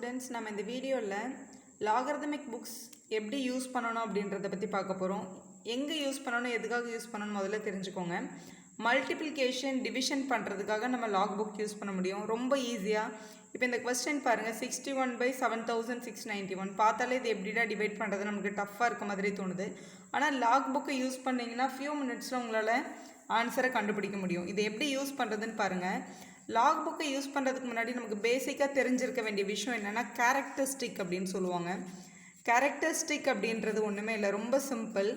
Students, நம்ம இந்த வீடியோவில் லாகர்தமிக் புக்ஸ் எப்படி யூஸ் பண்ணணும் அப்படின்றத பற்றி பார்க்க போகிறோம். எங்கே யூஸ் பண்ணணும், எதுக்காக யூஸ் பண்ணணும் முதல்ல தெரிஞ்சுக்கோங்க. மல்டிப்ளிகேஷன் டிவிஷன் பண்ணுறதுக்காக நம்ம லாக் புக் யூஸ் பண்ண முடியும் ரொம்ப ஈஸியாக. இப்போ இந்த கொஸ்டின் பாருங்கள், 61/7691. பார்த்தாலே இது எப்படிடா டிவைட் பண்ணுறது, நமக்கு டஃப்பாக இருக்க மாதிரி தோணுது. ஆனால் லாக் புக்கை யூஸ் பண்ணிங்கன்னா ஃபியூ மினிட்ஸில் உங்களால் ஆன்சரை கண்டுபிடிக்க முடியும். இது எப்படி யூஸ் பண்ணுறதுன்னு பாருங்கள். லாக் புக்கை யூஸ் பண்ணுறதுக்கு முன்னாடி நமக்கு பேசிக்காக தெரிஞ்சிருக்க வேண்டிய விஷயம் என்னென்னா கேரக்டரிஸ்டிக் அப்படின்னு சொல்லுவாங்க. கேரக்டரிஸ்டிக் அப்படின்றது ஒன்றுமே இல்லை, ரொம்ப சிம்பிள்.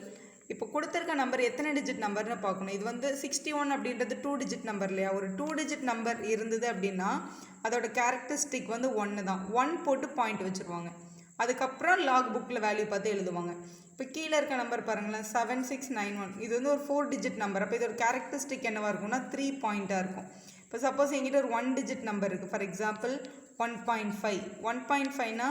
இப்போ கொடுத்துருக்க நம்பர் எத்தனை டிஜிட் நம்பர்னு பார்க்கணும். இது வந்து 61 அப்படின்றது 2 டிஜிட் நம்பர் இல்லையா. ஒரு 2 டிஜிட் நம்பர் இருந்தது அப்படின்னா அதோட கேரக்டரிஸ்டிக் வந்து 1 தான். 1 போட்டு பாயிண்ட் வச்சுருவாங்க. அதுக்கப்புறம் லாக் புக்கில் வேல்யூ பார்த்து எழுதுவாங்க. இப்போ கீழே இருக்க நம்பர் பாருங்களேன், 7691. இது வந்து ஒரு 4 டிஜிட் நம்பர். அப்போ இதோட கேரக்டரிஸ்டிக் என்னவாக இருக்கும்னா 3 பாயிண்ட்டாக இருக்கும். இப்போ சப்போஸ் எங்கிட்ட ஒரு 1 டிஜிட் நம்பர் இருக்குது. For example 1.5. 1.5னா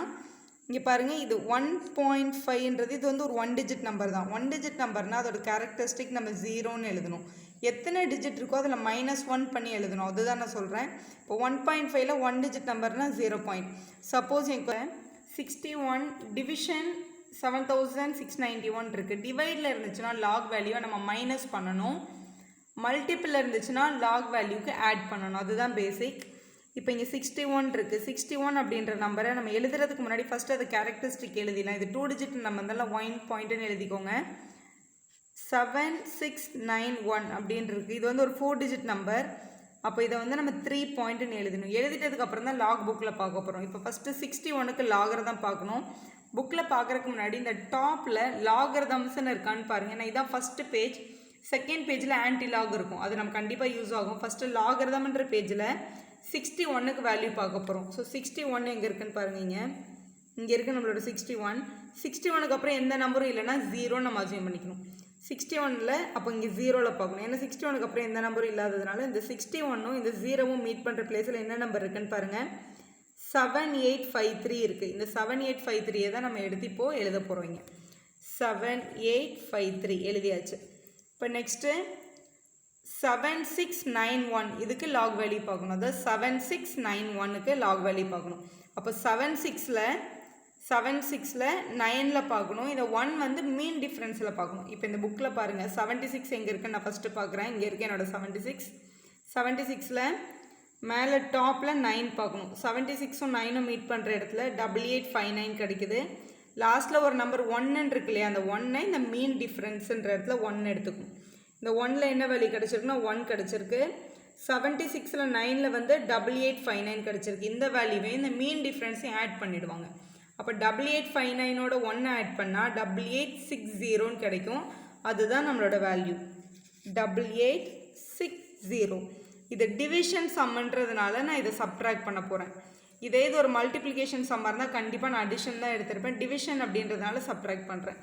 இங்கே பாருங்கள், இது 1.5ன்றது இது வந்து ஒரு 1 டிஜிட் நம்பர் தான். 1 டிஜிட் நம்பர்னால் அதோட கேரக்டரிஸ்டிக் நம்ம 0ன்னு எழுதணும். எத்தனை டிஜிட் இருக்கோ அதில் -1 பண்ணி எழுதணும். அதுதான் நான் சொல்கிறேன். இப்போ 1.5ல் 1 டிஜிட் நம்பர்னால் 0 பாயிண்ட். சப்போஸ் எனக்கு 61 டிவிஷன் 7691 இருக்குது. டிவைடில் இருந்துச்சுன்னா லாக் வேல்யூவை நம்ம மைனஸ் பண்ணணும். மல்டிப்பிள் இருந்துச்சுன்னா லாக் வேல்யூக்கு ஆட் பண்ணணும். அதுதான் பேசிக். இப்போ இங்கே 61 இருக்குது. 61 அப்படின்ற நம்பரை நம்ம எழுதுறதுக்கு முன்னாடி ஃபஸ்ட்டு அது கேரக்டரிஸ்டிக் எழுதிடலாம். இது 2 டிஜிட் நம்பர் இருந்தாலும் 1 பாயிண்ட்டுன்னு எழுதிக்கோங்க. 7691 அப்படின்னு இருக்குது. இது வந்து ஒரு 4 டிஜிட் நம்பர். அப்போ இதை வந்து நம்ம 3 பாயிண்ட்டுன்னு எழுதணும். எழுதிட்டதுக்கப்புறம் தான் லாக் புக்கில் பார்க்க போகிறோம். இப்போ ஃபஸ்ட்டு 61க்கு லாகர்தம் பார்க்கணும். புக்கில் பார்க்குறதுக்கு முன்னாடி இந்த டாப்பில் லாகர்தம்ஸ்ன்னு இருக்கான்னு பாருங்கள். ஏன்னா இதான் ஃபஸ்ட்டு பேஜ். செகண்ட் பேஜில் ஆன்டி லாக் இருக்கும். அது நம்ம கண்டிப்பாக யூஸ் ஆகும். ஃபஸ்ட்டு லாகர்தம்ன்ற பேஜில் 61க்கு வேல்யூ பார்க்க போகிறோம். ஸோ 61 எங்கே இருக்குன்னு பாருங்க. இங்கே இருக்குது நம்மளோட 61. 61க்கு அப்புறம் எந்த நம்பரும் இல்லைன்னா 0ன்னு நம்ம அசியூம் பண்ணிக்கணும். 61ல் அப்போ இங்கே 0ல் பார்க்கணும். ஏன்னா 61க்கு அப்புறம் எந்த நம்பரும் இல்லாததுனால இந்த 61ம் இந்த 0வும் மீட் பண்ணுற பிளேஸில் என்ன நம்பர் இருக்குன்னு பாருங்கள். 7853 இருக்குது. இந்த 7853 தான் நம்ம எடுத்து இப்போது எழுத போகிறோம். இங்கே 7853 எழுதியாச்சு. இப்போ நெக்ஸ்ட்டு 7691 இதுக்கு லாக் வேல்யூ பார்க்கணும். அதாவது 7691க்கு லாக் வேல்யூ பார்க்கணும். அப்போ 76ல் 9ல் பார்க்கணும். இதை 1 வந்து மீன் டிஃப்ரென்ஸில் பார்க்கணும். இப்போ இந்த புக்கில் பாருங்கள், 76 எங்கே இருக்குன்னு நான் ஃபஸ்ட்டு பார்க்குறேன். இங்கே இருக்குது என்னோட 76ல் மேலே டாப்பில் 9 பார்க்கணும். 76ம் 9ம் மீட் பண்ணுற இடத்துல 8859 கிடைக்குது. லாஸ்ட்டில் ஒரு நம்பர் 1 இருக்கு இல்லையா, அந்த 1 இந்த மீன் டிஃப்ரென்ஸுன்ற இடத்துல 1 எடுத்துக்கும். இந்த 1ல் என்ன வேல்யூ கிடச்சிருக்குன்னா 1 கிடச்சிருக்கு. 76ல் 9ல் வந்து 8859 கிடச்சிருக்கு. இந்த வேல்யூவே இந்த மீன் டிஃப்ரென்ஸையும் ஆட் பண்ணிவிடுவாங்க. அப்போ 8859ஓட 1 ஆட் பண்ணால் 8860ன்னு கிடைக்கும். அதுதான் நம்மளோட வேல்யூ 8860. இது டிவிஷன் சம்ன்றதுனால நான் இதை சப்ட்ராக்ட் பண்ண போகிறேன். இதே இது ஒரு மல்டிப்ளிகேஷன் சம்மாக இருந்தால் கண்டிப்பாக நான் அடிஷன் தான் எடுத்திருப்பேன். டிவிஷன் அப்படின்றதுனால சப்ட்ராக்ட் பண்ணுறேன்.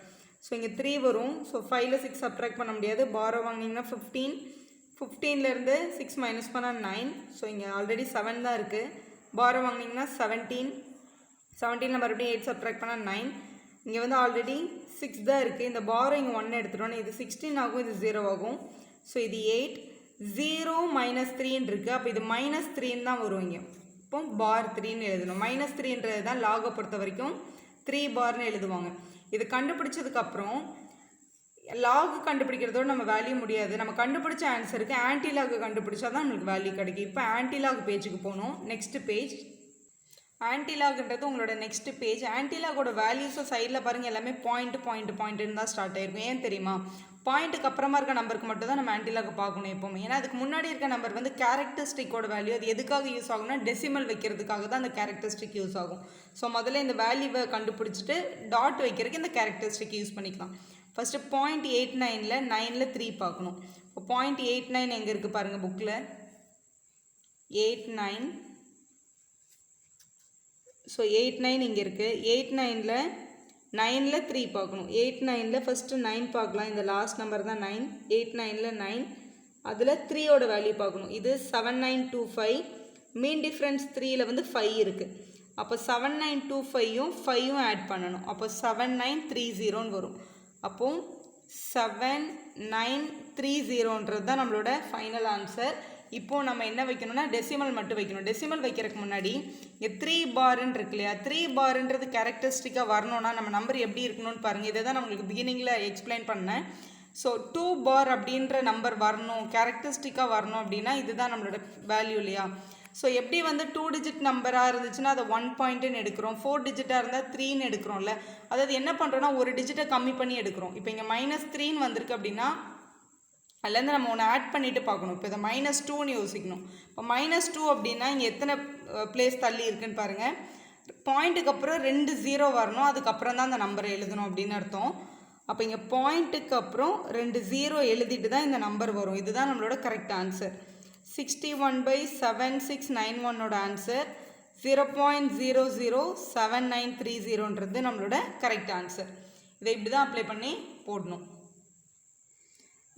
ஸோ இங்கே 3 வரும். ஸோ 5ல் 6 சப்ட்ராக்ட் பண்ண முடியாது. பாரோ வாங்கினீங்கன்னா 15. 15லேருந்து 6 மைனஸ் பண்ணால் 9. ஸோ இங்கே ஆல்ரெடி 7 தான் இருக்குது. பாரோ வாங்கினீங்கன்னா 17. 17ல் மறுபடியும் 8 சப்ட்ராக்ட் பண்ணால் 9. இங்கே வந்து ஆல்ரெடி 6 தான் இருக்குது. இந்த பாரோ இங்கே 1 எடுத்துட்டோன்னா இது 16 ஆகும், இது 0 ஆகும். ஸோ இது 8. 0 -3 இருக்குது. அப்போ இது -3 தான் வரும். இங்கே இப்போ பார் 3ன்னு எழுதணும். -3ன்றது தான் லாகை பொறுத்த வரைக்கும் 3 பார்னு எழுதுவாங்க. இது கண்டுபிடிச்சதுக்கப்புறம் லாக் கண்டுபிடிக்கிறதோட நம்ம வேல்யூ முடியாது. நம்ம கண்டுபிடிச்ச ஆன்சருக்கு ஆன்டி லாக் கண்டுபிடிச்சா தான் நம்மளுக்கு வேல்யூ கிடைக்கும். இப்போ ஆன்டி லாக் பேஜுக்கு போகணும். நெக்ஸ்ட்டு பேஜ் ஆன்டி லாக்ன்றது உங்களோட நெக்ஸ்ட் பேஜ். ஆன்டி லாகோட வேல்யூஸை சைடில் பாருங்கள், எல்லாமே பாயிண்ட்டுன்னு தான் ஸ்டார்ட் ஆகிருக்கும். ஏன் தெரியுமா? பாயிண்ட்டுக்கு அப்புறமா இருக்க நம்பருக்கு மட்டும் தான் நம்ம ஆன்டி லாக் பார்க்கணும் எப்போவுமே. ஏன்னா அதுக்கு முன்னாடி இருக்க நம்பர் வந்து கேரக்டரிஸ்டிக்கோட வேல்யூ. அது எதுக்காக யூஸ் ஆகும்னா டெசிமல் வைக்கிறதுக்காக தான் அந்த கேரக்டரிஸ்டிக் யூஸ் ஆகும். ஸோ முதல்ல இந்த வேல்யூவை கண்டுபிடிச்சிட்டு டாட் வைக்கிறதுக்கு இந்த கேரக்டரிஸ்டிக் யூஸ் பண்ணிக்கலாம். ஃபஸ்ட்டு 0.89ல் 9ல் 3 பார்க்கணும். இப்போ 0.89 எங்கே இருக்குது பாருங்கள் புக்கில். 89. ஸோ 89 இங்கே இருக்குது. 89ல் 9ல் 3 பார்க்கணும். 89ல் ஃபஸ்ட்டு 9 பார்க்கலாம். இந்த லாஸ்ட் நம்பர் தான் 9. 89ல் 9 அதில் 3யோட வேல்யூ பார்க்கணும். இது 7925. மீன் டிஃப்ரென்ஸ் 3ல் வந்து 5 இருக்குது. அப்போ 7925யும் 5யும் ஆட் பண்ணணும். அப்போ 7930ன்னு வரும். அப்போது 7930ன்றது தான் நம்மளோட ஃபைனல் ஆன்சர். இப்போது நம்ம என்ன வைக்கணும்னா டெசிமல் மட்டும் வைக்கணும். டெசிமல் வைக்கிறதுக்கு முன்னாடி இங்கே 3 பார்ன்னு இருக்கு இல்லையா, 3 பார்ன்றது கேரக்டரிஸ்டிக்காக வரணும்னா நம்ம நம்பர் எப்படி இருக்கணும்னு பாருங்கள். இதை தான் நான் உங்களுக்கு பிகினிங்கில் எக்ஸ்பிளைன் பண்ணேன். ஸோ 2 பார் அப்படின்ற நம்பர் வரணும், கேரக்டரிஸ்டிக்காக வரணும் அப்படின்னா இதுதான் நம்மளோட வேல்யூ இல்லையா. ஸோ எப்படி வந்து 2 டிஜிட் நம்பராக இருந்துச்சுன்னா அதை 1 பாயிண்ட்டுன்னு எடுக்கிறோம், 4 டிஜிட்டாக இருந்தால் 3ன்னு எடுக்கிறோம்ல. அதாவது என்ன பண்ணுறோன்னா ஒரு டிஜிட்டை கம்மி பண்ணி எடுக்கிறோம். இப்போ இங்கே -3ன்னு வந்திருக்கு அப்படின்னா அதுலேருந்து நம்ம ஒன்று ஆட் பண்ணிவிட்டு பார்க்கணும். இப்போ இதை -2ன்னு யோசிக்கணும். இப்போ -2 அப்படின்னா இங்கே எத்தனை பிளேஸ் தள்ளி இருக்குன்னு பாருங்கள். பாயிண்ட்டுக்கு அப்புறம் 2 0 வரணும், அதுக்கப்புறம் தான் அந்த நம்பரை எழுதணும் அப்படின்னு அர்த்தம். அப்போ இங்கே பாயிண்ட்டுக்கு அப்புறம் 2 0 எழுதிட்டு தான் இந்த நம்பர் வரும். இதுதான் நம்மளோட கரெக்ட் ஆன்சர். 61/7691 ஆன்சர் 0.007930ன்றது நம்மளோட கரெக்ட் ஆன்சர். இதை இப்படி தான் அப்ளை பண்ணி போடணும்.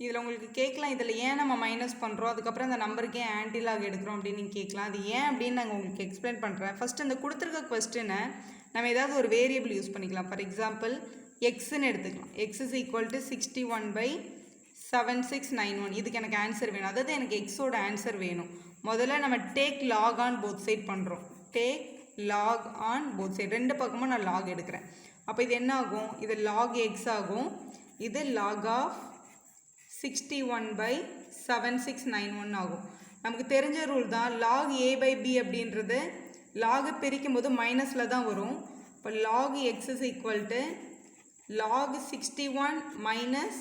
இதில் உங்களுக்கு கேட்கலாம், இதில் ஏன் நம்ம மைனஸ் பண்ணுறோம், அதுக்கப்புறம் அந்த நம்பருக்கு ஏன் ஆன்டிலாக் எடுக்கிறோம் அப்படின்னு நீங்கள் கேட்கலாம். அது ஏன் அப்படின்னு நாங்கள் உங்களுக்கு எக்ஸ்பிளைன் பண்ணுறேன். ஃபஸ்ட்டு இந்த கொடுத்துருக்க கொஸ்டினை நம்ம ஏதாவது ஒரு வேரியபிள் யூஸ் பண்ணிக்கலாம். ஃபார் எக்ஸாம்பிள் எக்ஸ்ன்னு எடுத்துக்கலாம். X is equal to 61/7691. இதுக்கு எனக்கு ஆன்சர் வேணும், அதாவது எனக்கு எக்ஸோட ஆன்சர் வேணும். முதல்ல நம்ம take log on both side பண்ணுறோம். Take log on both side, ரெண்டு பக்கமும் நான் லாக் எடுக்கிறேன். அப்போ இது என்ன ஆகும், இது லாக் எக்ஸ் ஆகும், இது லாக் ஆஃப் 61/7691 ஆகும். நமக்கு தெரிஞ்ச ரூல் தான், log a/b அப்படின்றது லாகை பிரிக்கும் போது மைனஸில் தான் வரும். இப்போ log x is equal to log 61 minus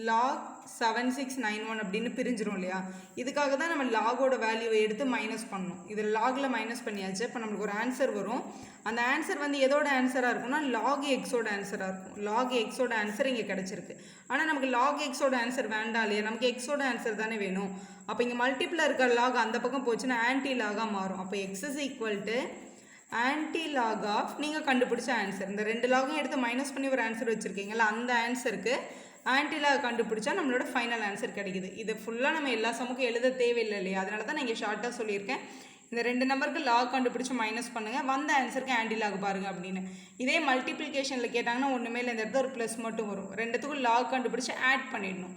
log 7691 அப்படின்னு பிரிஞ்சிரும் இல்லையா. இதுக்காக தான் நம்ம லாகோட வேல்யூவை எடுத்து மைனஸ் பண்ணணும். இது லாகில் மைனஸ் பண்ணியாச்சு. இப்போ நம்மளுக்கு ஒரு ஆன்சர் வரும். அந்த ஆன்சர் வந்து எதோட ஆன்சராக இருக்கும்னா log எக்ஸோட ஆன்சராக இருக்கும். log எக்ஸோட ஆன்சர் இங்கே கிடச்சிருக்கு. ஆனால் நமக்கு log எக்ஸோட ஆன்சர் வேண்டாம் இல்லையா, நமக்கு எக்ஸோட ஆன்சர் தானே வேணும். அப்போ இங்கே மல்டிப்பிளில் இருக்கிற லாக் அந்த பக்கம் போச்சுன்னா ஆன்டி லாகாக மாறும். அப்போ x is equal to antilog of நீங்கள் கண்டுபிடிச்ச ஆன்சர். இந்த ரெண்டு லாகையும் எடுத்து மைனஸ் பண்ணி ஒரு ஆன்சர் வச்சுருக்கீங்களா, அந்த ஆன்சருக்கு ஆன்டிலாக் கண்டுபிடிச்சா நம்மளோட ஃபைனல் ஆன்சர் கிடைக்குது. இது ஃபுல்லாக நம்ம எல்லா சமுக்கும் எழுத தேவையில்லை இல்லையா, அதனால தான் நான் இங்கே ஷார்ட்டாக சொல்லியிருக்கேன். இந்த ரெண்டு நம்பருக்கு லாக் கண்டுபிடிச்சி மைனஸ் பண்ணுங்கள், வந்த ஆன்சருக்கு ஆன்டிலாக் பாருங்கள் அப்படின்னு. இதே மல்டிப்ளிகேஷனில் கேட்டாங்கன்னா ஒன்றுமே இல்லை, இந்த இடத்துல ஒரு ப்ளஸ் மட்டும் வரும். ரெண்டுத்துக்கும் லாக் கண்டுபிடிச்சி ஆட் பண்ணிடணும்.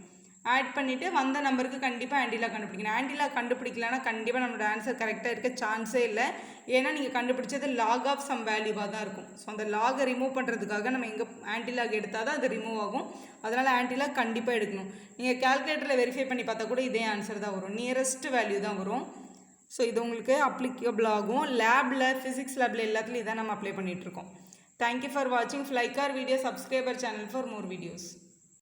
ஆட் பண்ணிவிட்டு வந்த நம்பருக்கு கண்டிப்பாக ஆன்டிலாக் கண்டுபிடிக்கணும். ஆன்டிலாக் கண்டுபிடிக்கலன்னா கண்டிப்பாக நம்மளோட ஆன்சர் கரெக்டாக இருக்க சான்ஸே இல்லை. ஏன்னா நீங்கள் கண்டுபிடிச்சது லாக் ஆஃப் சம் வேல்யூவாக தான் இருக்கும். ஸோ அந்த லாகை ரிமூவ் பண்ணுறதுக்காக நம்ம எங்கே ஆன்டிலாக் எடுத்தால் தான் அது ரிமூவ் ஆகும். அதனால் ஆன்டிலாக் கண்டிப்பாக எடுக்கணும். நீங்கள் கால்குலேட்டரில் வெரிஃபை பண்ணி பார்த்தா கூட இதே ஆன்சர் தான் வரும், நியரஸ்ட் வேல்யூ தான் வரும். ஸோ இது உங்களுக்கு அப்ளிகபிள் ஆகும். லேபில், ஃபிசிக்ஸ் லேபில் எல்லாத்துலையும் இதான் நம்ம அப்ளை பண்ணிகிட்ருக்கோம். தேங்க்யூ ஃபார் வாட்சிங். Like our video, subscriber channel for more videos.